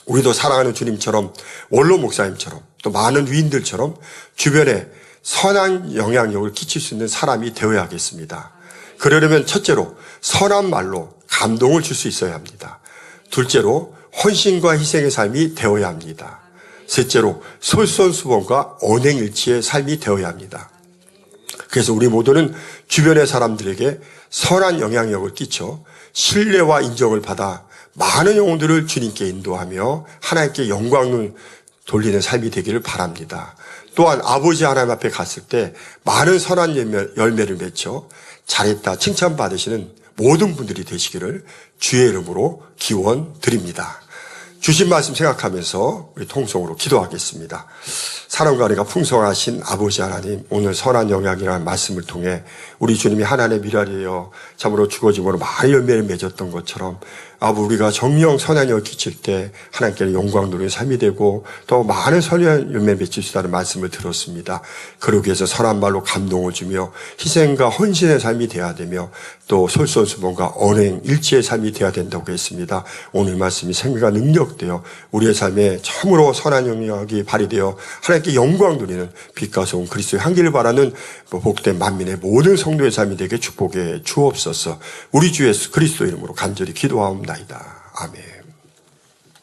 우리도 사랑하는 주님처럼 원로 목사님처럼 또 많은 위인들처럼 주변에 선한 영향력을 끼칠 수 있는 사람이 되어야겠습니다. 그러려면 첫째로 선한 말로 감동을 줄 수 있어야 합니다. 둘째로 헌신과 희생의 삶이 되어야 합니다. 셋째로 솔선수범과 언행일치의 삶이 되어야 합니다. 그래서 우리 모두는 주변의 사람들에게 선한 영향력을 끼쳐 신뢰와 인정을 받아 많은 영혼들을 주님께 인도하며 하나님께 영광을 돌리는 삶이 되기를 바랍니다. 또한 아버지 하나님 앞에 갔을 때 많은 선한 열매를 맺혀 잘했다 칭찬받으시는 모든 분들이 되시기를 주의 이름으로 기원 드립니다. 주신 말씀 생각하면서 우리 통성으로 기도하겠습니다. 사랑과 은혜가 풍성하신 아버지 하나님, 오늘 선한 영향이라는 말씀을 통해 우리 주님이 하나님의 미랄이여 참으로 죽어짐으로 많은 열매를 맺었던 것처럼 우리가 정령 선한 영을 끼칠 때 하나님께는 영광 누리는 삶이 되고 또 많은 선한 열매를 맺을 수 있다는 말씀을 들었습니다. 그러기 위해서 선한 말로 감동을 주며 희생과 헌신의 삶이 되어야 되며 또 솔선수범과 언행 일치의 삶이 되어야 된다고 했습니다. 오늘 말씀이 생명과 능력되어 우리의 삶에 참으로 선한 영향이 발휘되어 하나님께 영광 누리는 빛과 소금 그리스도의 향기를 바라는 복된 만민의 모든 성도의 삶이 되게 축복해 주옵소서. 우리 주 예수 그리스도 이름으로 간절히 기도하옵나이다. 아멘.